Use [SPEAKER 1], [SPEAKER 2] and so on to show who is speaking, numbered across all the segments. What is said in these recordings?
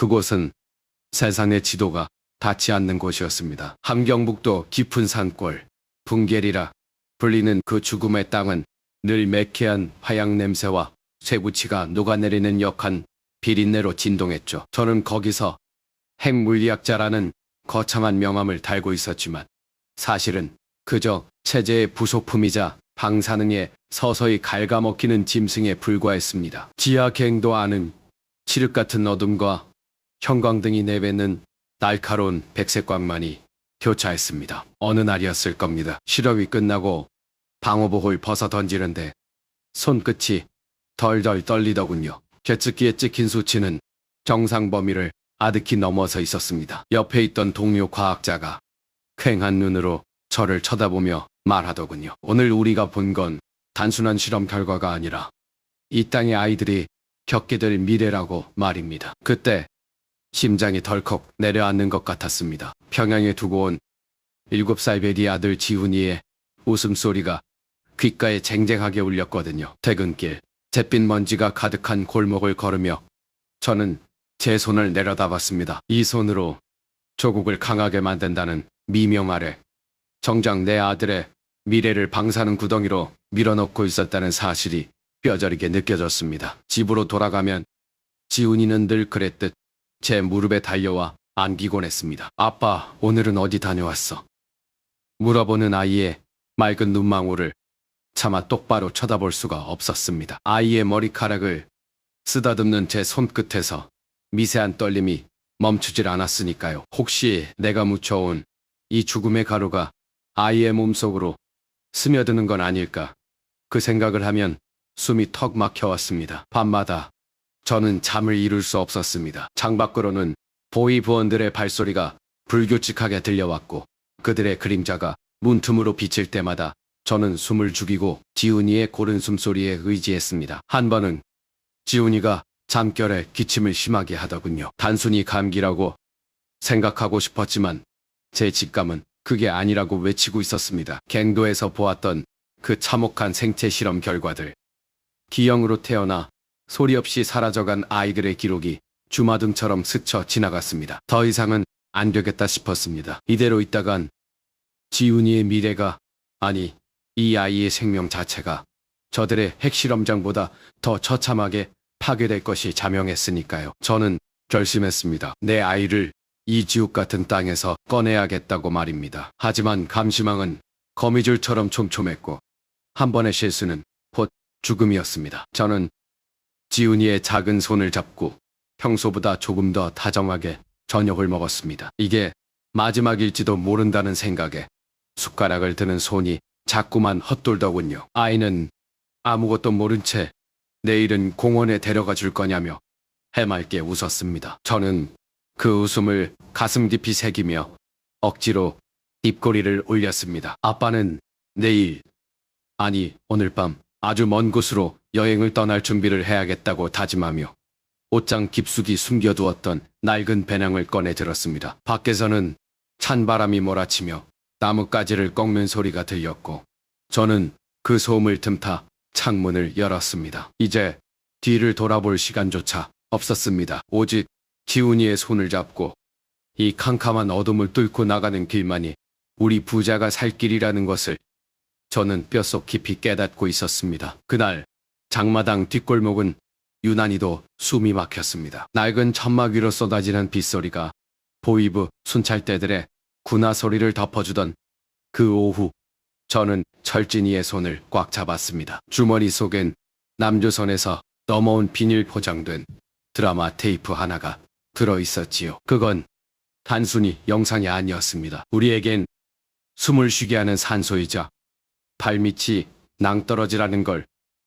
[SPEAKER 1] 그곳은 세상의 지도가 닿지 않는 곳이었습니다. 함경북도 깊은 산골, 붕계리라 불리는 그 죽음의 땅은 늘 매캐한 화약 냄새와 쇠붙이가 녹아내리는 역한 비린내로 진동했죠. 저는 거기서 핵물리학자라는 거창한 명함을 달고 있었지만 사실은 그저 체제의 부속품이자 방사능에 서서히 갉아먹히는 짐승에 불과했습니다. 지하갱도 안은 칠흑 같은 어둠과 형광등이 내뱉는 날카로운 백색광만이 교차했습니다. 어느 날이었을 겁니다. 실험이 끝나고 방호복을 벗어 던지는데 손끝이 덜덜 떨리더군요. 쥐뜯기에 찍힌 수치는 정상 범위를 아득히 넘어서 있었습니다. 옆에 있던 동료 과학자가 퀭한 눈으로 저를 쳐다보며 말하더군요. 오늘 우리가 본 건 단순한 실험 결과가 아니라 이 땅의 아이들이 겪게 될 미래라고 말입니다. 그때 심장이 덜컥 내려앉는 것 같았습니다. 평양에 두고 온 7살 베리 아들 지훈이의 웃음소리가 귓가에 쟁쟁하게 울렸거든요. 퇴근길 잿빛 먼지가 가득한 골목을 걸으며 저는 제 손을 내려다봤습니다. 이 손으로 조국을 강하게 만든다는 미명 아래 정작 내 아들의 미래를 방사능 구덩이로 밀어넣고 있었다는 사실이 뼈저리게 느껴졌습니다. 집으로 돌아가면 지훈이는 늘 그랬듯 제 무릎에 달려와 안기곤 했습니다. 아빠, 오늘은 어디 다녀왔어? 물어보는 아이의 맑은 눈망울을 차마 똑바로 쳐다볼 수가 없었습니다. 아이의 머리카락을 쓰다듬는 제 손끝에서 미세한 떨림이 멈추질 않았으니까요. 혹시 내가 묻혀온 이 죽음의 가루가 아이의 몸속으로 스며드는 건 아닐까? 그 생각을 하면 숨이 턱 막혀왔습니다. 밤마다 저는 잠을 이룰 수 없었습니다. 창밖으로는 보위부원들의 발소리가 불규칙하게 들려왔고 그들의 그림자가 문틈으로 비칠 때마다 저는 숨을 죽이고 지훈이의 고른 숨소리에 의지했습니다. 한 번은 지훈이가 잠결에 기침을 심하게 하더군요. 단순히 감기라고 생각하고 싶었지만 제 직감은 그게 아니라고 외치고 있었습니다. 갱도에서 보았던 그 참혹한 생체 실험 결과들, 기형으로 태어나 소리 없이 사라져간 아이들의 기록이 주마등처럼 스쳐 지나갔습니다. 더 이상은 안 되겠다 싶었습니다. 이대로 있다간 지훈이의 미래가, 아니 이 아이의 생명 자체가 저들의 핵실험장보다 더 처참하게 파괴될 것이 자명했으니까요. 저는 결심했습니다. 내 아이를 이 지옥 같은 땅에서 꺼내야겠다고 말입니다. 하지만 감시망은 거미줄처럼 촘촘했고 한 번의 실수는 곧 죽음이었습니다. 저는 지훈이의 작은 손을 잡고 평소보다 조금 더 다정하게 저녁을 먹었습니다. 이게 마지막일지도 모른다는 생각에 숟가락을 드는 손이 자꾸만 헛돌더군요. 아이는 아무것도 모른 채 내일은 공원에 데려가 줄 거냐며 해맑게 웃었습니다. 저는 그 웃음을 가슴 깊이 새기며 억지로 입꼬리를 올렸습니다. 아빠는 내일, 아니 오늘 밤 아주 먼 곳으로 여행을 떠날 준비를 해야겠다고 다짐하며 옷장 깊숙이 숨겨두었던 낡은 배낭을 꺼내 들었습니다. 밖에서는 찬바람이 몰아치며 나뭇가지를 꺾는 소리가 들렸고 저는 그 소음을 틈타 창문을 열었습니다. 이제 뒤를 돌아볼 시간조차 없었습니다. 오직 지훈이의 손을 잡고 이 캄캄한 어둠을 뚫고 나가는 길만이 우리 부자가 살 길이라는 것을 저는 뼛속 깊이 깨닫고 있었습니다. 그날 장마당 뒷골목은 유난히도 숨이 막혔습니다. 낡은 천막 위로 쏟아지는 빗소리가 보위부 순찰대들의 군화 소리를 덮어주던 그 오후 저는 철진이의 손을 꽉 잡았습니다. 주머니 속엔 남조선에서 넘어온 비닐 포장된 드라마 테이프 하나가 들어있었지요. 그건 단순히 영상이 아니었습니다. 우리에겐 숨을 쉬게 하는 산소이자 발밑이 낭떠러지라는 걸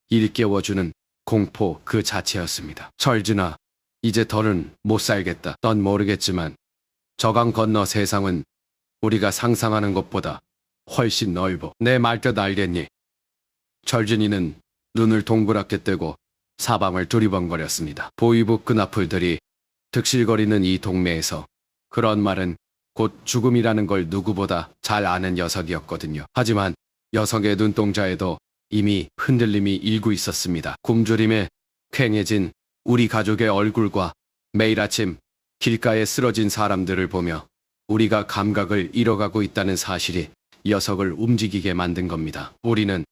[SPEAKER 1] 일깨워주는 공포 그 자체였습니다. 철진아, 이제 더는 못 살겠다. 넌 모르겠지만 저강 건너 세상은 우리가 상상하는 것보다 훨씬 넓어. 내 말뜻 알겠니? 철진이는 눈을 동그랗게 뜨고 사방을 두리번거렸습니다. 보위부 끈앞풀들이 득실거리는 이 동네에서 그런 말은 곧 죽음이라는 걸 누구보다 잘 아는 녀석이었거든요. 하지만 녀석의 눈동자에도 이미 흔들림이 일고 있었습니다. 굶주림에 퀭해진 우리 가족의 얼굴과 매일 아침 길가에 쓰러진 사람들을 보며 우리가 감각을 잃어가고 있다는 사실이 녀석을 움직이게 만든 겁니다. 우리는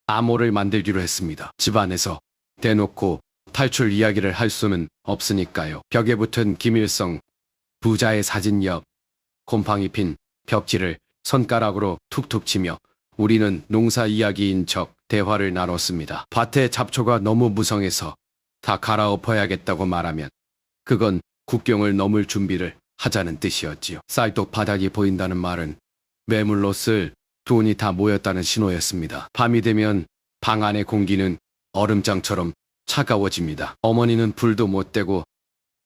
[SPEAKER 1] 암호를 만들기로 했습니다. 집안에서 대놓고 탈출 이야기를 할 수는 없으니까요. 벽에 붙은 김일성 부자의 사진 옆 곰팡이 핀 벽지를 손가락으로 툭툭 치며 우리는 농사 이야기인 척 대화를 나눴습니다. 밭에 잡초가 너무 무성해서 다 갈아엎어야겠다고 말하면 그건 국경을 넘을 준비를 하자는 뜻이었지요. 쌀독 바닥이 보인다는 말은 매물로 쓸 돈이 다 모였다는 신호였습니다. 밤이 되면 방 안의 공기는 얼음장처럼 차가워집니다. 어머니는 불도 못 떼고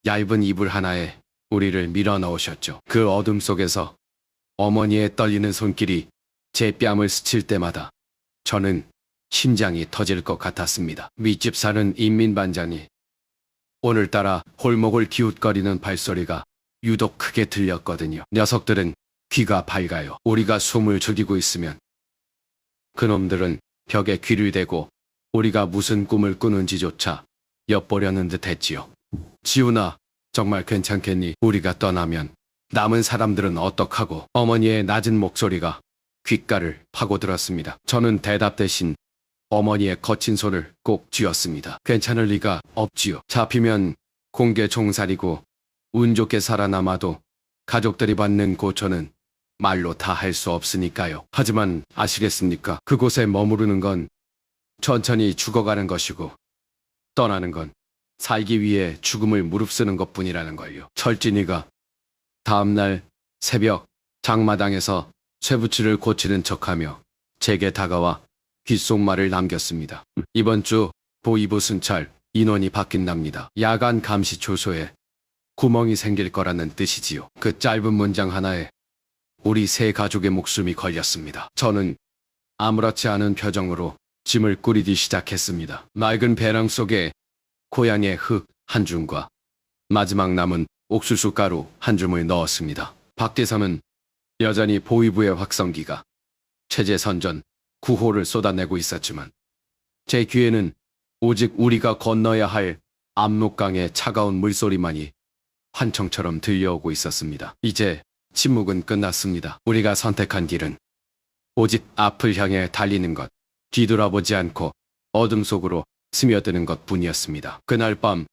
[SPEAKER 1] 얇은 이불 하나에 우리를 밀어 넣으셨죠. 그 어둠 속에서 어머니의 떨리는 손길이 제 뺨을 스칠 때마다 저는 심장이 터질 것 같았습니다. 윗집 사는 인민반장이 오늘따라 골목을 기웃거리는 발소리가 유독 크게 들렸거든요. 녀석들은 귀가 밝아요. 우리가 숨을 죽이고 있으면 그놈들은 벽에 귀를 대고 우리가 무슨 꿈을 꾸는지조차 엿보려는 듯 했지요. 지훈아, 정말 괜찮겠니? 우리가 떠나면 남은 사람들은 어떡하고? 어머니의 낮은 목소리가 귓가를 파고들었습니다. 저는 대답 대신 어머니의 거친 손을 꼭 쥐었습니다. 괜찮을 리가 없지요. 잡히면 공개 총살이고 운 좋게 살아남아도 가족들이 받는 고초는 말로 다 할 수 없으니까요. 하지만 아시겠습니까? 그곳에 머무르는 건 천천히 죽어가는 것이고 떠나는 건 살기 위해 죽음을 무릅쓰는 것뿐이라는 걸요. 철진이가 다음날 새벽 장마당에서 쇠붙이를 고치는 척하며 제게 다가와 귓속말을 남겼습니다. 이번 주 보이부 순찰 인원이 바뀐답니다. 야간 감시 초소에 구멍이 생길 거라는 뜻이지요. 그 짧은 문장 하나에 우리 세 가족의 목숨이 걸렸습니다. 저는 아무렇지 않은 표정으로 짐을 꾸리기 시작했습니다. 맑은 배낭 속에 고향의 흙 한 줌과 마지막 남은 옥수수 가루 한 줌을 넣었습니다. 밖에서는 여전히 보위부의 확성기가 체제선전 구호를 쏟아내고 있었지만 제 귀에는 오직 우리가 건너야 할 압록강의 차가운 물소리만이 환청처럼 들려오고 있었습니다. 이제 침묵은 끝났습니다. 우리가 선택한 길은 오직 앞을 향해 달리는 것, 뒤돌아보지 않고 어둠 속으로 스며드는 것 뿐이었습니다. 그날 밤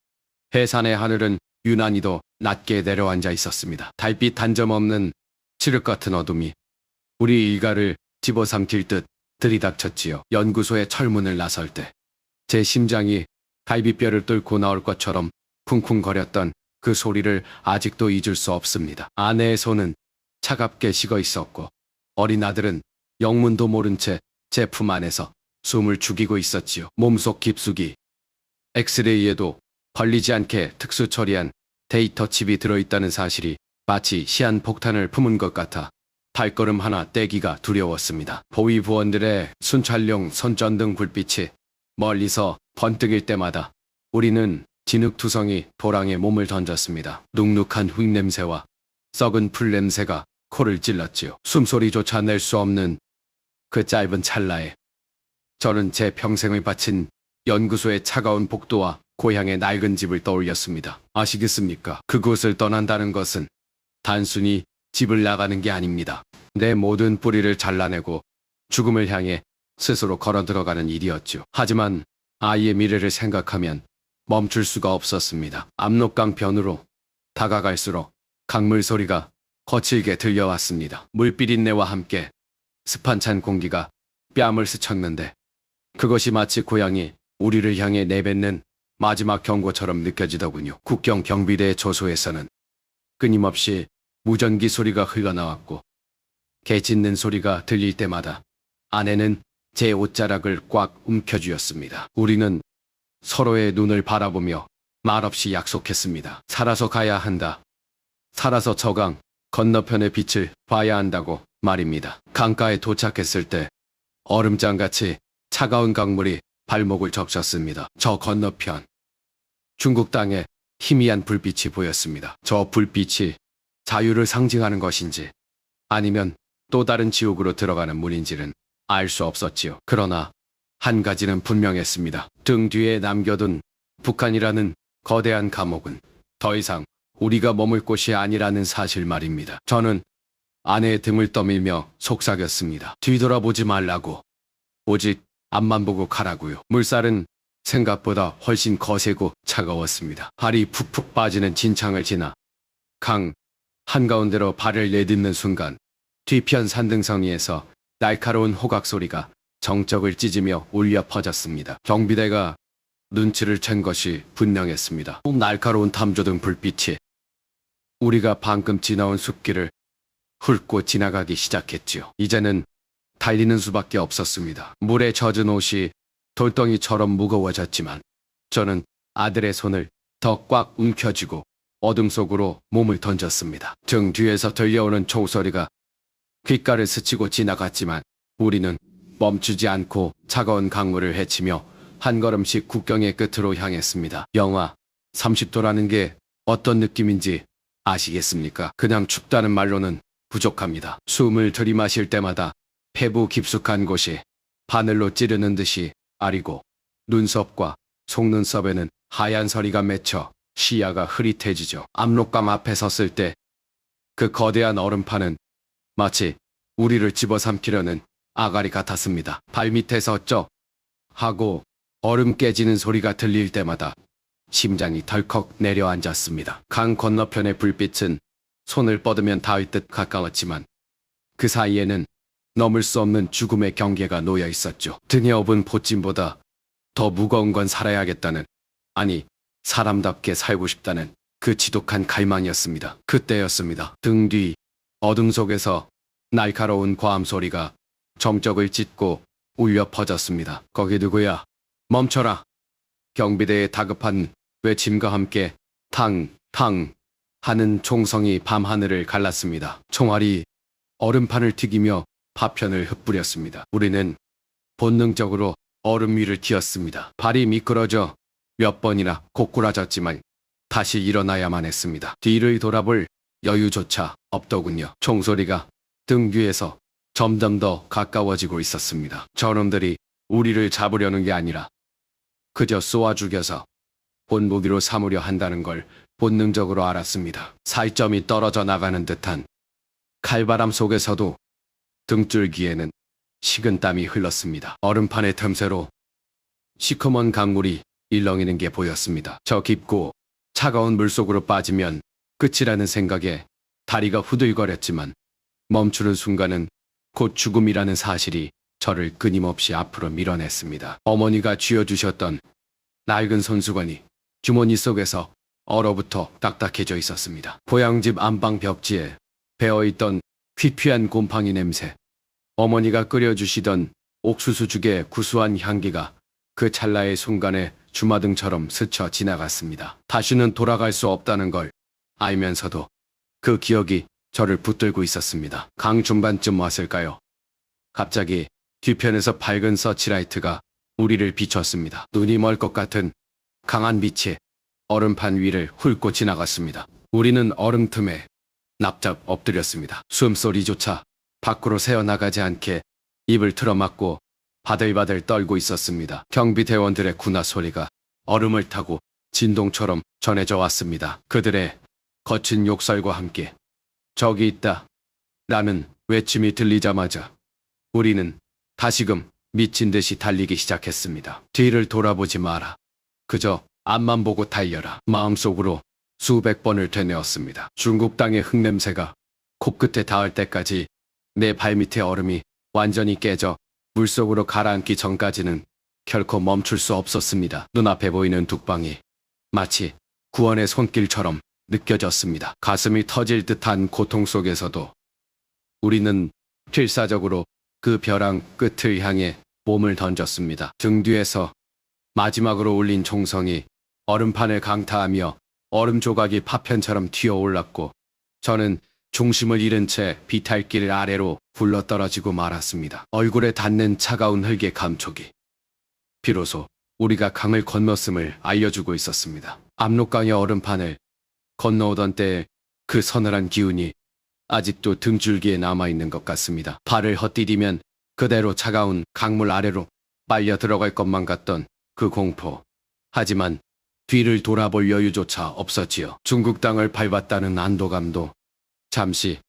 [SPEAKER 1] 해산의 하늘은 유난히도 낮게 내려앉아 있었습니다. 달빛 한 점 없는 칠흑 같은 어둠이 우리 일가를 집어삼킬 듯 들이닥쳤지요. 연구소의 철문을 나설 때 제 심장이 갈비뼈를 뚫고 나올 것처럼 쿵쿵거렸던 그 소리를 아직도 잊을 수 없습니다. 아내의 손은 차갑게 식어 있었고 어린 아들은 영문도 모른 채 제 품 안에서 숨을 죽이고 있었지요. 몸속 깊숙이 엑스레이에도 걸리지 않게 특수 처리한 데이터 칩이 들어있다는 사실이 마치 시한폭탄을 품은 것 같아 발걸음 하나 떼기가 두려웠습니다. 보위 부원들의 순찰용 손전등 불빛이 멀리서 번뜩일 때마다 우리는 진흙투성이 도랑에 몸을 던졌습니다. 눅눅한 흙냄새와 썩은 풀냄새가 코를 찔렀지요. 숨소리조차 낼 수 없는 그 짧은 찰나에 저는 제 평생을 바친 연구소의 차가운 복도와 고향의 낡은 집을 떠올렸습니다. 아시겠습니까? 그곳을 떠난다는 것은 단순히 집을 나가는 게 아닙니다. 내 모든 뿌리를 잘라내고 죽음을 향해 스스로 걸어 들어가는 일이었죠. 하지만 아이의 미래를 생각하면 멈출 수가 없었습니다. 압록강 변으로 다가갈수록 강물 소리가 거칠게 들려왔습니다. 물비린내와 함께 습한 찬 공기가 뺨을 스쳤는데 그것이 마치 고향이 우리를 향해 내뱉는 마지막 경고처럼 느껴지더군요. 국경 경비대 조소에서는 끊임없이 무전기 소리가 흘러나왔고 개 짖는 소리가 들릴 때마다 아내는 제 옷자락을 꽉 움켜쥐었습니다. 우리는 서로의 눈을 바라보며 말없이 약속했습니다. 살아서 가야 한다. 살아서 저강 건너편의 빛을 봐야 한다고 말입니다. 강가에 도착했을 때 얼음장같이 차가운 강물이 발목을 적셨습니다. 저 건너편 중국 땅에 희미한 불빛이 보였습니다. 저 불빛이 자유를 상징하는 것인지 아니면 또 다른 지옥으로 들어가는 문인지는 알 수 없었지요. 그러나 한 가지는 분명했습니다. 등 뒤에 남겨둔 북한이라는 거대한 감옥은 더 이상 우리가 머물 곳이 아니라는 사실 말입니다. 저는 아내의 등을 떠밀며 속삭였습니다. 뒤돌아보지 말라고. 오직 앞만 보고 가라고요. 물살은 생각보다 훨씬 거세고 차가웠습니다. 발이 푹푹 빠지는 진창을 지나 강 한가운데로 발을 내딛는 순간 뒤편 산등성 위에서 날카로운 호각 소리가 정적을 찢으며 울려 퍼졌습니다. 경비대가 눈치를 챈 것이 분명했습니다. 날카로운 탐조등 불빛이 우리가 방금 지나온 숲길을 훑고 지나가기 시작했지요. 이제는 달리는 수밖에 없었습니다. 물에 젖은 옷이 돌덩이처럼 무거워졌지만 저는 아들의 손을 더 꽉 움켜쥐고 어둠 속으로 몸을 던졌습니다. 등 뒤에서 들려오는 총소리가 귓가를 스치고 지나갔지만 우리는 멈추지 않고 차가운 강물을 헤치며 한 걸음씩 국경의 끝으로 향했습니다. 영하 30도라는 게 어떤 느낌인지 아시겠습니까? 그냥 춥다는 말로는 부족합니다. 숨을 들이마실 때마다 폐부 깊숙한 곳이 바늘로 찌르는 듯이 아리고 눈썹과 속눈썹에는 하얀 서리가 맺혀 시야가 흐릿해지죠. 압록강 앞에 섰을 때 그 거대한 얼음판은 마치 우리를 집어삼키려는 아가리 같았습니다. 발밑에서 쩍 하고 얼음 깨지는 소리가 들릴 때마다 심장이 덜컥 내려앉았습니다. 강 건너편의 불빛은 손을 뻗으면 닿을 듯 가까웠지만 그 사이에는 넘을 수 없는 죽음의 경계가 놓여 있었죠. 등에 업은 보찜보다 더 무거운 건 살아야겠다는, 아니 사람답게 살고 싶다는 그 지독한 갈망이었습니다. 그때였습니다. 등 뒤 어둠 속에서 날카로운 과음 소리가 정적을 찢고 울려 퍼졌습니다. 거기 누구야? 멈춰라. 경비대의 다급한 외침과 함께 탕탕 하는 총성이 밤하늘을 갈랐습니다. 총알이 얼음판을 튀기며 파편을 흩뿌렸습니다. 우리는 본능적으로 얼음 위를 튀었습니다. 발이 미끄러져 몇 번이나 고꾸라졌지만 다시 일어나야만 했습니다. 뒤를 돌아볼 여유조차 없더군요. 총소리가 등 뒤에서 점점 더 가까워지고 있었습니다. 저놈들이 우리를 잡으려는 게 아니라 그저 쏘아 죽여서 본보기로 삼으려 한다는 걸 본능적으로 알았습니다. 살점이 떨어져 나가는 듯한 칼바람 속에서도 등줄기에는 식은땀이 흘렀습니다. 얼음판의 틈새로 시커먼 강물이 일렁이는 게 보였습니다. 저 깊고 차가운 물속으로 빠지면 끝이라는 생각에 다리가 후들거렸지만 멈추는 순간은 곧 죽음이라는 사실이 저를 끊임없이 앞으로 밀어냈습니다. 어머니가 쥐어주셨던 낡은 손수건이 주머니 속에서 얼어붙어 딱딱해져 있었습니다. 고향집 안방 벽지에 배어있던 퀴퀴한 곰팡이 냄새, 어머니가 끓여주시던 옥수수죽의 구수한 향기가 그 찰나의 순간에 주마등처럼 스쳐 지나갔습니다. 다시는 돌아갈 수 없다는 걸 알면서도 그 기억이 저를 붙들고 있었습니다. 강 중반쯤 왔을까요? 갑자기 뒤편에서 밝은 서치라이트가 우리를 비췄습니다. 눈이 멀 것 같은 강한 빛이 얼음판 위를 훑고 지나갔습니다. 우리는 얼음 틈에 납작 엎드렸습니다. 숨소리조차 밖으로 새어나가지 않게 입을 틀어막고 바들바들 떨고 있었습니다. 경비대원들의 군화 소리가 얼음을 타고 진동처럼 전해져 왔습니다. 그들의 거친 욕설과 함께 저기 있다 라는 외침이 들리자마자 우리는 다시금 미친 듯이 달리기 시작했습니다. 뒤를 돌아보지 마라. 그저 앞만 보고 달려라. 마음속으로 수백 번을 되뇌었습니다. 중국 땅의 흙냄새가 코끝에 닿을 때까지 내 발밑의 얼음이 완전히 깨져 물속으로 가라앉기 전까지는 결코 멈출 수 없었습니다. 눈앞에 보이는 둑방이 마치 구원의 손길처럼 느껴졌습니다. 가슴이 터질 듯한 고통 속에서도 우리는 필사적으로 그 벼랑 끝을 향해 몸을 던졌습니다. 등 뒤에서 마지막으로 울린 총성이 얼음판을 강타하며 얼음 조각이 파편처럼 튀어올랐고 저는 중심을 잃은 채 비탈길 아래로 굴러떨어지고 말았습니다. 얼굴에 닿는 차가운 흙의 감촉이 비로소 우리가 강을 건넜음을 알려주고 있었습니다. 압록강의 얼음판을 건너오던 때의 그 서늘한 기운이 아직도 등줄기에 남아있는 것 같습니다. 발을 헛디디면 그대로 차가운 강물 아래로 빨려 들어갈 것만 같던 그 공포. 하지만 뒤를 돌아볼 여유조차 없었지요. 중국 땅을 밟았다는 안도감도 잠시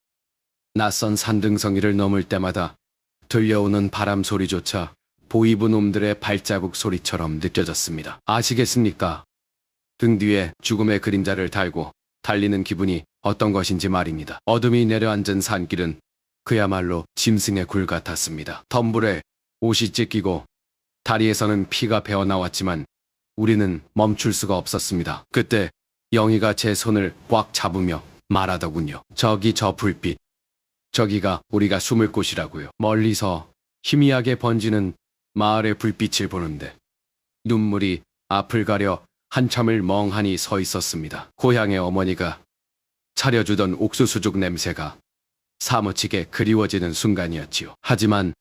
[SPEAKER 1] 낯선 산등성이를 넘을 때마다 들려오는 바람 소리조차 보이부 놈들의 발자국 소리처럼 느껴졌습니다. 아시겠습니까? 등 뒤에 죽음의 그림자를 달고 달리는 기분이 어떤 것인지 말입니다. 어둠이 내려앉은 산길은 그야말로 짐승의 굴 같았습니다. 덤불에 옷이 찢기고 다리에서는 피가 배어나왔지만 우리는 멈출 수가 없었습니다. 그때 영희가 제 손을 꽉 잡으며 말하더군요. 저기 저 불빛, 저기가 우리가 숨을 곳이라고요. 멀리서 희미하게 번지는 마을의 불빛을 보는데 눈물이 앞을 가려 한참을 멍하니 서 있었습니다. 고향의 어머니가 차려주던 옥수수죽 냄새가 사무치게 그리워지는 순간이었지요. 하지만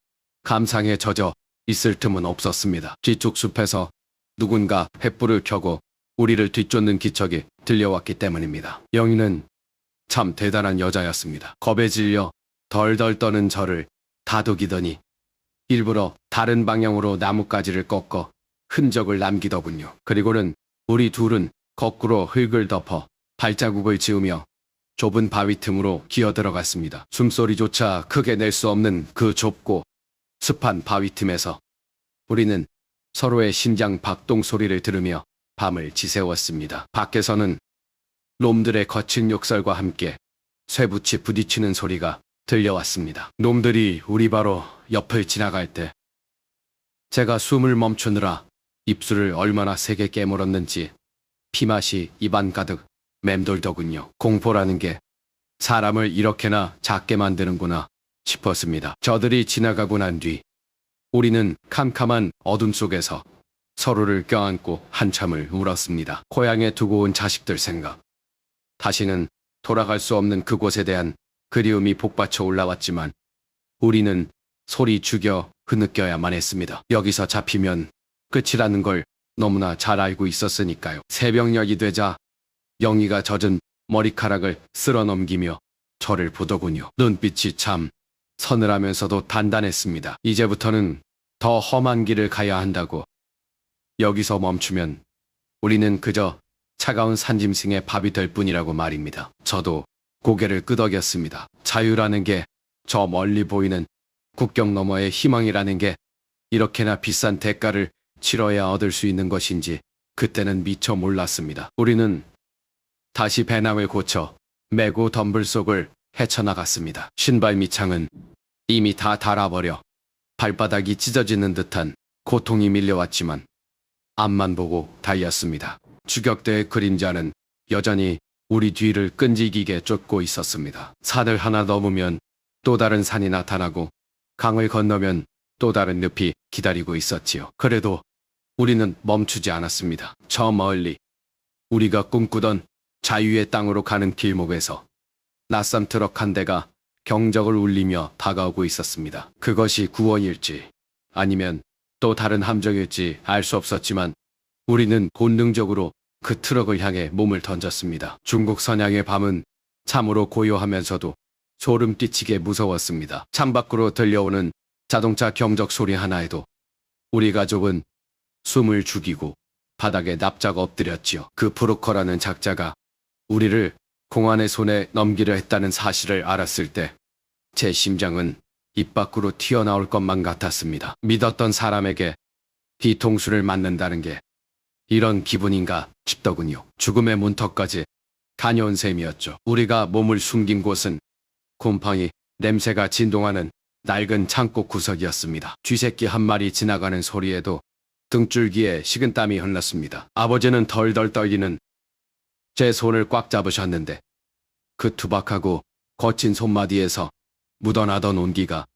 [SPEAKER 1] 감상에 젖어 있을 틈은 없었습니다. 뒤쪽 숲에서 누군가 횃불을 켜고 우리를 뒤쫓는 기척이 들려왔기 때문입니다. 영희는 참 대단한 여자였습니다. 겁에 질려 덜덜 떠는 저를 다독이더니 일부러 다른 방향으로 나뭇가지를 꺾어 흔적을 남기더군요. 그리고는 우리 둘은 거꾸로 흙을 덮어 발자국을 지으며 좁은 바위 틈으로 기어들어갔습니다. 숨소리조차 크게 낼 수 없는 그 좁고 습한 바위 틈에서 우리는 서로의 심장 박동 소리를 들으며 밤을 지새웠습니다. 밖에서는 놈들의 거친 욕설과 함께 쇠붙이 부딪히는 소리가 들려왔습니다. 놈들이 우리 바로 옆을 지나갈 때 제가 숨을 멈추느라 입술을 얼마나 세게 깨물었는지 피맛이 입안 가득 맴돌더군요. 공포라는 게 사람을 이렇게나 작게 만드는구나 싶었습니다. 저들이 지나가고 난 뒤 우리는 캄캄한 어둠 속에서 서로를 껴안고 한참을 울었습니다. 고향에 두고 온 자식들 생각, 다시는 돌아갈 수 없는 그곳에 대한 그리움이 복받쳐 올라왔지만 우리는 소리 죽여 흐느껴야만 했습니다. 여기서 잡히면 끝이라는 걸 너무나 잘 알고 있었으니까요. 새벽녘이 되자 영희가 젖은 머리카락을 쓸어 넘기며 저를 보더군요. 눈빛이 참 서늘하면서도 단단했습니다. 이제부터는 더 험한 길을 가야 한다고. 여기서 멈추면 우리는 그저 차가운 산짐승의 밥이 될 뿐이라고 말입니다. 저도 고개를 끄덕였습니다. 자유라는 게 저 멀리 보이는 국경 너머의 희망이라는 게 이렇게나 비싼 대가를 치러야 얻을 수 있는 것인지 그때는 미처 몰랐습니다. 우리는 다시 배낭을 고쳐 메고 덤불 속을 헤쳐나갔습니다. 신발 밑창은 이미 다 닳아버려 발바닥이 찢어지는 듯한 고통이 밀려왔지만 앞만 보고 달렸습니다. 추격대의 그림자는 여전히 우리 뒤를 끈질기게 쫓고 있었습니다. 산을 하나 넘으면 또 다른 산이 나타나고 강을 건너면 또 다른 늪이 기다리고 있었지요. 그래도 우리는 멈추지 않았습니다. 저 멀리 우리가 꿈꾸던 자유의 땅으로 가는 길목에서 낯선 트럭 한 대가 경적을 울리며 다가오고 있었습니다. 그것이 구원일지 아니면 또 다른 함정일지 알 수 없었지만 우리는 본능적으로 그 트럭을 향해 몸을 던졌습니다. 중국 선양의 밤은 참으로 고요하면서도 소름 끼치게 무서웠습니다. 창밖으로 들려오는 자동차 경적 소리 하나에도 우리 가족은 숨을 죽이고 바닥에 납작 엎드렸지요. 그 프로커라는 작자가 우리를 공안의 손에 넘기려 했다는 사실을 알았을 때 제 심장은 입 밖으로 튀어나올 것만 같았습니다. 믿었던 사람에게 뒤통수를 맞는다는 게 이런 기분인가 싶더군요. 죽음의 문턱까지 다녀온 셈이었죠. 우리가 몸을 숨긴 곳은 곰팡이 냄새가 진동하는 낡은 창고 구석이었습니다. 쥐새끼 한 마리 지나가는 소리에도 등줄기에 식은땀이 흘렀습니다. 아버지는 덜덜 떨리는 제 손을 꽉 잡으셨는데 그 투박하고 거친 손마디에서 묻어나던 온기가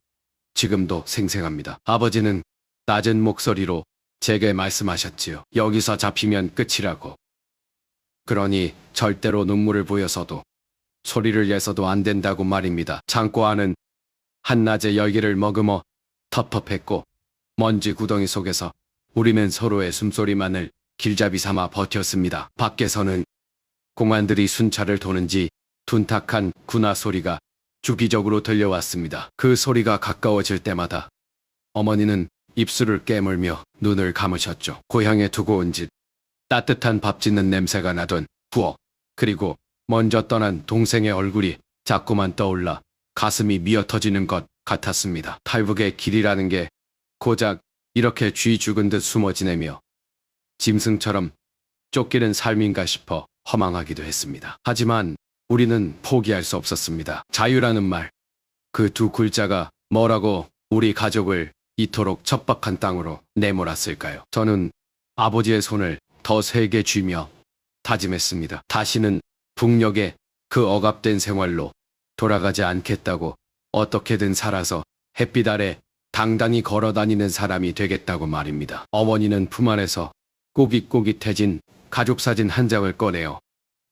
[SPEAKER 1] 지금도 생생합니다. 아버지는 낮은 목소리로 제게 말씀하셨지요. 여기서 잡히면 끝이라고. 그러니 절대로 눈물을 보여서도 소리를 내서도 안 된다고 말입니다. 창고 안은 한낮의 열기를 머금어 텁텁했고 먼지 구덩이 속에서 우리는 서로의 숨소리만을 길잡이 삼아 버텼습니다. 밖에서는 공안들이 순찰을 도는지 둔탁한 군화 소리가 주기적으로 들려왔습니다. 그 소리가 가까워질 때마다 어머니는 입술을 깨물며 눈을 감으셨죠. 고향에 두고 온 집, 따뜻한 밥 짓는 냄새가 나던 부엌, 그리고 먼저 떠난 동생의 얼굴이 자꾸만 떠올라 가슴이 미어터지는 것 같았습니다. 탈북의 길이라는 게 고작 이렇게 쥐 죽은 듯 숨어 지내며 짐승처럼 쫓기는 삶인가 싶어 허망하기도 했습니다. 하지만 우리는 포기할 수 없었습니다. 자유라는 말, 그 두 글자가 뭐라고 우리 가족을 이토록 척박한 땅으로 내몰았을까요? 저는 아버지의 손을 더 세게 쥐며 다짐했습니다. 다시는 북녘의 그 억압된 생활로 돌아가지 않겠다고, 어떻게든 살아서 햇빛 아래 당당히 걸어다니는 사람이 되겠다고 말입니다. 어머니는 품 안에서 꼬깃꼬깃해진 가족사진 한 장을 꺼내어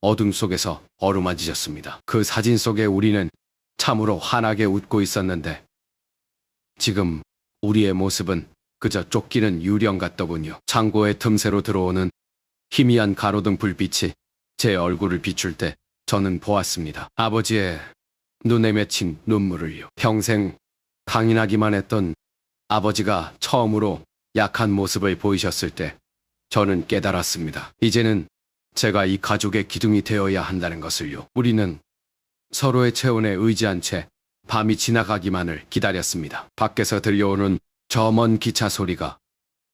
[SPEAKER 1] 어둠 속에서 어루만지셨습니다. 그 사진 속에 우리는 참으로 환하게 웃고 있었는데 지금 우리의 모습은 그저 쫓기는 유령 같더군요. 창고의 틈새로 들어오는 희미한 가로등 불빛이 제 얼굴을 비출 때 저는 보았습니다. 아버지의 눈에 맺힌 눈물을요. 평생 강인하기만 했던 아버지가 처음으로 약한 모습을 보이셨을 때 저는 깨달았습니다. 이제는 제가 이 가족의 기둥이 되어야 한다는 것을요. 우리는 서로의 체온에 의지한 채 밤이 지나가기만을 기다렸습니다. 밖에서 들려오는 저 먼 기차 소리가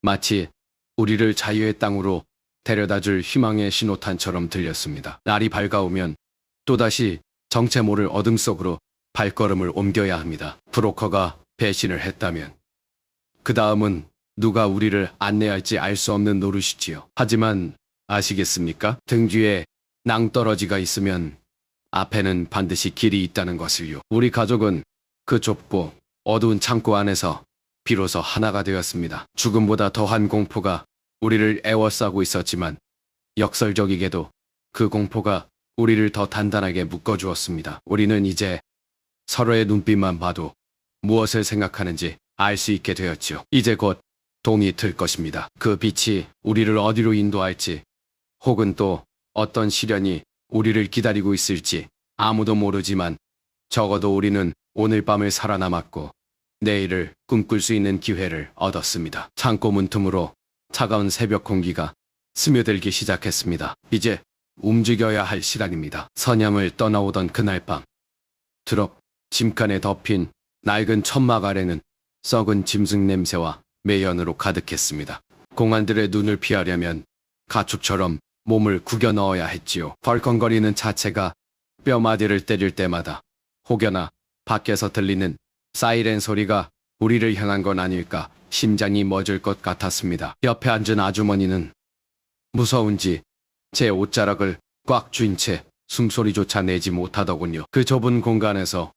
[SPEAKER 1] 마치 우리를 자유의 땅으로 데려다줄 희망의 신호탄처럼 들렸습니다. 날이 밝아오면 또다시 정체 모를 어둠 속으로 발걸음을 옮겨야 합니다. 브로커가 배신을 했다면 그 다음은 누가 우리를 안내할지 알 수 없는 노릇이지요. 하지만 아시겠습니까? 등 뒤에 낭떠러지가 있으면 앞에는 반드시 길이 있다는 것을요. 우리 가족은 그 좁고 어두운 창고 안에서 비로소 하나가 되었습니다. 죽음보다 더한 공포가 우리를 애워싸고 있었지만 역설적이게도 그 공포가 우리를 더 단단하게 묶어주었습니다. 우리는 이제 서로의 눈빛만 봐도 무엇을 생각하는지 알 수 있게 되었죠. 이제 곧 동이 틀 것입니다. 그 빛이 우리를 어디로 인도할지, 혹은 또 어떤 시련이 우리를 기다리고 있을지 아무도 모르지만 적어도 우리는 오늘 밤을 살아남았고 내일을 꿈꿀 수 있는 기회를 얻었습니다. 창고 문틈으로 차가운 새벽 공기가 스며들기 시작했습니다. 이제 움직여야 할 시간입니다. 선양을 떠나오던 그날 밤, 트럭 짐칸에 덮인 낡은 천막 아래는 썩은 짐승 냄새와 매연으로 가득했습니다. 공안들의 눈을 피하려면 가축처럼 몸을 구겨 넣어야 했지요. 벌컹거리는 자체가 뼈마디를 때릴 때마다 혹여나 밖에서 들리는 사이렌 소리가 우리를 향한 건 아닐까 심장이 멎을 것 같았습니다. 옆에 앉은 아주머니는 무서운지 제 옷자락을 꽉 쥔 채 숨소리조차 내지 못하더군요. 그 좁은 공간에서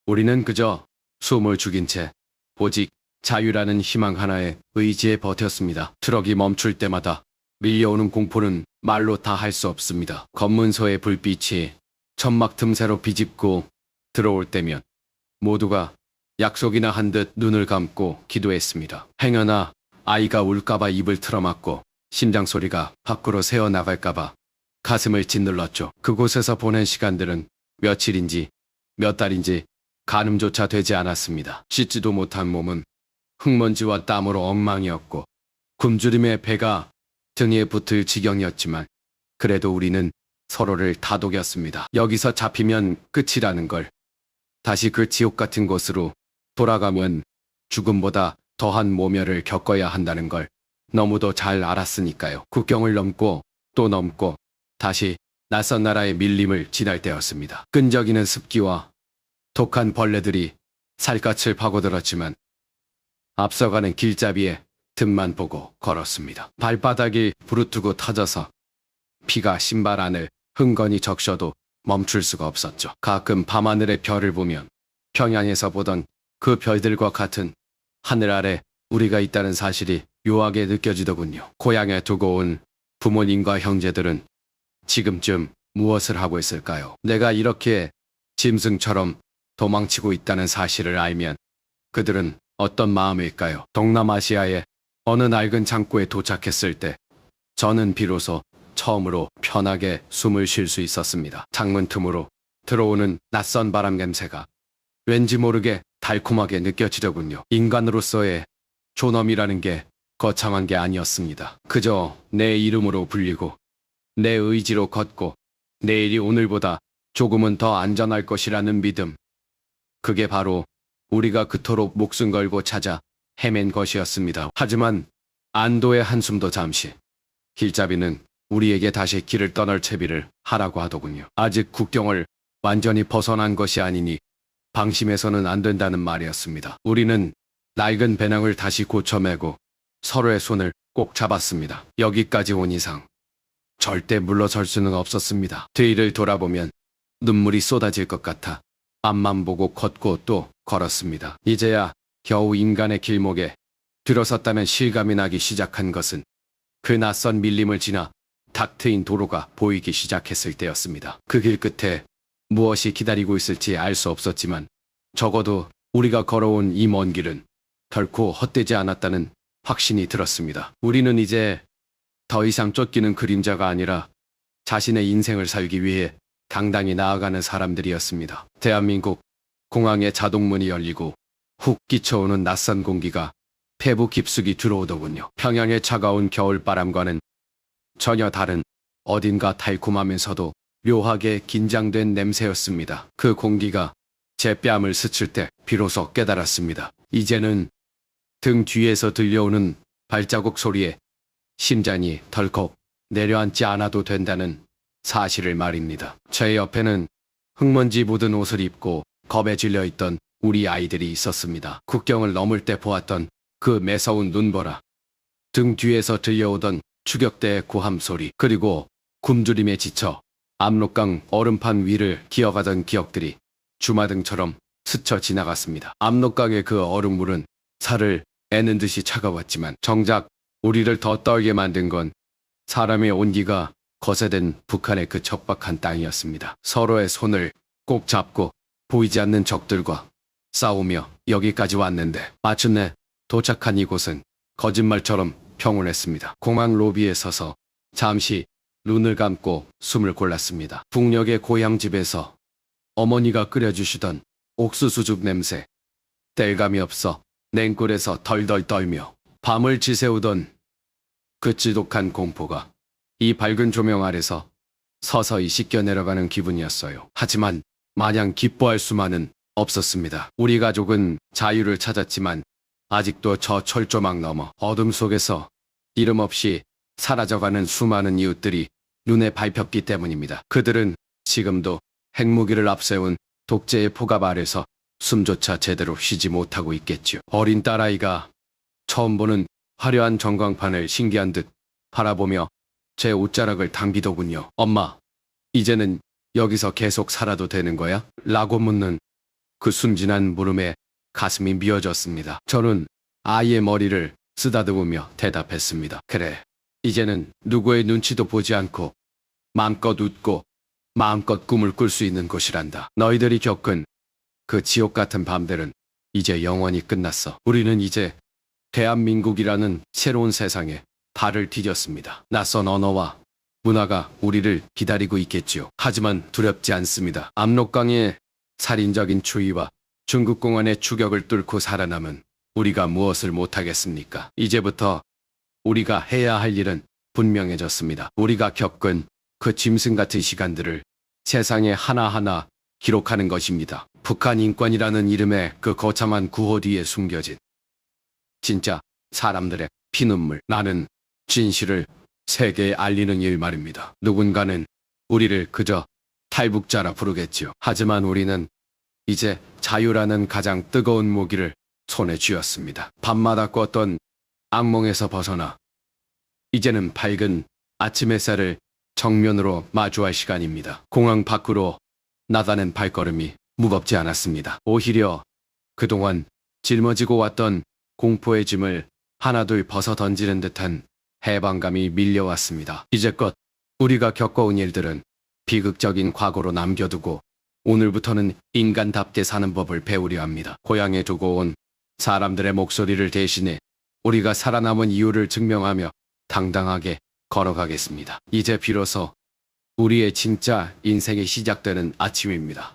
[SPEAKER 1] 우리는 그저 숨을 죽인 채 오직 자유라는 희망 하나에 의지에 버텼습니다. 트럭이 멈출 때마다 밀려오는 공포는 말로 다 할 수 없습니다. 검문소의 불빛이 천막 틈새로 비집고 들어올 때면 모두가 약속이나 한 듯 눈을 감고 기도했습니다. 행여나 아이가 울까봐 입을 틀어막고 심장 소리가 밖으로 새어나갈까봐 가슴을 짓눌렀죠. 그곳에서 보낸 시간들은 며칠인지 몇 달인지 가늠조차 되지 않았습니다. 씻지도 못한 몸은 흙먼지와 땀으로 엉망이었고 굶주림의 배가 등에 붙을 지경이었지만 그래도 우리는 서로를 다독였습니다. 여기서 잡히면 끝이라는 걸, 다시 그 지옥 같은 곳으로 돌아가면 죽음보다 더한 모멸을 겪어야 한다는 걸 너무도 잘 알았으니까요. 국경을 넘고 또 넘고 다시 낯선 나라의 밀림을 지날 때였습니다. 끈적이는 습기와 독한 벌레들이 살갗을 파고들었지만 앞서가는 길잡이의 틈만 보고 걸었습니다. 발바닥이 부르트고 터져서 피가 신발 안을 흥건히 적셔도 멈출 수가 없었죠. 가끔 밤하늘의 별을 보면 평양에서 보던 그 별들과 같은 하늘 아래 우리가 있다는 사실이 묘하게 느껴지더군요. 고향에 두고 온 부모님과 형제들은 지금쯤 무엇을 하고 있을까요? 내가 이렇게 짐승처럼 도망치고 있다는 사실을 알면 그들은 어떤 마음일까요? 동남아시아의 어느 낡은 창고에 도착했을 때 저는 비로소 처음으로 편하게 숨을 쉴 수 있었습니다. 창문 틈으로 들어오는 낯선 바람 냄새가 왠지 모르게 달콤하게 느껴지더군요. 인간으로서의 존엄이라는 게 거창한 게 아니었습니다. 그저 내 이름으로 불리고 내 의지로 걷고 내일이 오늘보다 조금은 더 안전할 것이라는 믿음. 그게 바로 우리가 그토록 목숨 걸고 찾아 헤맨 것이었습니다. 하지만 안도의 한숨도 잠시. 길잡이는 우리에게 다시 길을 떠날 채비를 하라고 하더군요. 아직 국경을 완전히 벗어난 것이 아니니 방심해서는 안 된다는 말이었습니다. 우리는 낡은 배낭을 다시 고쳐매고 서로의 손을 꼭 잡았습니다. 여기까지 온 이상 절대 물러설 수는 없었습니다. 뒤를 돌아보면 눈물이 쏟아질 것 같아 앞만 보고 걷고 또 걸었습니다. 이제야 겨우 인간의 길목에 들어섰다는 실감이 나기 시작한 것은 그 낯선 밀림을 지나 탁 트인 도로가 보이기 시작했을 때였습니다. 그 길 끝에 무엇이 기다리고 있을지 알 수 없었지만 적어도 우리가 걸어온 이 먼 길은 결코 헛되지 않았다는 확신이 들었습니다. 우리는 이제 더 이상 쫓기는 그림자가 아니라 자신의 인생을 살기 위해 당당히 나아가는 사람들이었습니다. 대한민국 공항의 자동문이 열리고 훅 끼쳐오는 낯선 공기가 폐부 깊숙이 들어오더군요. 평양의 차가운 겨울바람과는 전혀 다른 어딘가 달콤하면서도 묘하게 긴장된 냄새였습니다. 그 공기가 제 뺨을 스칠 때 비로소 깨달았습니다. 이제는 등 뒤에서 들려오는 발자국 소리에 심장이 덜컥 내려앉지 않아도 된다는 사실을 말입니다. 제 옆에는 흙먼지 묻은 옷을 입고 겁에 질려 있던 우리 아이들이 있었습니다. 국경을 넘을 때 보았던 그 매서운 눈보라, 등 뒤에서 들려오던 추격대의 고함 소리, 그리고 굶주림에 지쳐 압록강 얼음판 위를 기어가던 기억들이 주마등처럼 스쳐 지나갔습니다. 압록강의 그 얼음물은 살을 애는 듯이 차가웠지만 정작 우리를 더 떨게 만든 건 사람의 온기가 거세된 북한의 그 척박한 땅이었습니다. 서로의 손을 꼭 잡고 보이지 않는 적들과 싸우며 여기까지 왔는데 마침내 도착한 이곳은 거짓말처럼 평온했습니다. 공항 로비에 서서 잠시 눈을 감고 숨을 골랐습니다. 북녘의 고향집에서 어머니가 끓여주시던 옥수수죽 냄새, 땔감이 없어 냉골에서 덜덜 떨며 밤을 지새우던 그 지독한 공포가 이 밝은 조명 아래서 서서히 씻겨 내려가는 기분이었어요. 하지만 마냥 기뻐할 수만은 없었습니다. 우리 가족은 자유를 찾았지만 아직도 저 철조망 너머 어둠 속에서 이름 없이 사라져가는 수많은 이웃들이 눈에 밟혔기 때문입니다. 그들은 지금도 핵무기를 앞세운 독재의 포갑 아래서 숨조차 제대로 쉬지 못하고 있겠지요. 어린 딸아이가 처음 보는 화려한 전광판을 신기한 듯 바라보며 제 옷자락을 당기더군요. 엄마, 이제는 여기서 계속 살아도 되는 거야? 라고 묻는 그 순진한 물음에 가슴이 미어졌습니다. 저는 아이의 머리를 쓰다듬으며 대답했습니다. 그래, 이제는 누구의 눈치도 보지 않고 마음껏 웃고 마음껏 꿈을 꿀 수 있는 곳이란다. 너희들이 겪은 그 지옥 같은 밤들은 이제 영원히 끝났어. 우리는 이제 대한민국이라는 새로운 세상에 발을 디뎠습니다. 낯선 언어와 문화가 우리를 기다리고 있겠지요. 하지만 두렵지 않습니다. 압록강의 살인적인 추위와 중국공안의 추격을 뚫고 살아남은 우리가 무엇을 못하겠습니까? 이제부터 우리가 해야 할 일은 분명해졌습니다. 우리가 겪은 그 짐승 같은 시간들을 세상에 하나하나 기록하는 것입니다. 북한 인권이라는 이름의 그 거창한 구호 뒤에 숨겨진 진짜 사람들의 피눈물, 나는 진실을 세계에 알리는 일 말입니다. 누군가는 우리를 그저 탈북자라 부르겠지요. 하지만 우리는 이제 자유라는 가장 뜨거운 무기를 손에 쥐었습니다. 밤마다 꿨던 악몽에서 벗어나 이제는 밝은 아침 햇살을 정면으로 마주할 시간입니다. 공항 밖으로 나가는 발걸음이 무겁지 않았습니다. 오히려 그동안 짊어지고 왔던 공포의 짐을 하나둘 벗어 던지는 듯한 해방감이 밀려왔습니다. 이제껏 우리가 겪어온 일들은 비극적인 과거로 남겨두고 오늘부터는 인간답게 사는 법을 배우려 합니다. 고향에 두고 온 사람들의 목소리를 대신해 우리가 살아남은 이유를 증명하며 당당하게 걸어가겠습니다. 이제 비로소 우리의 진짜 인생이 시작되는 아침입니다.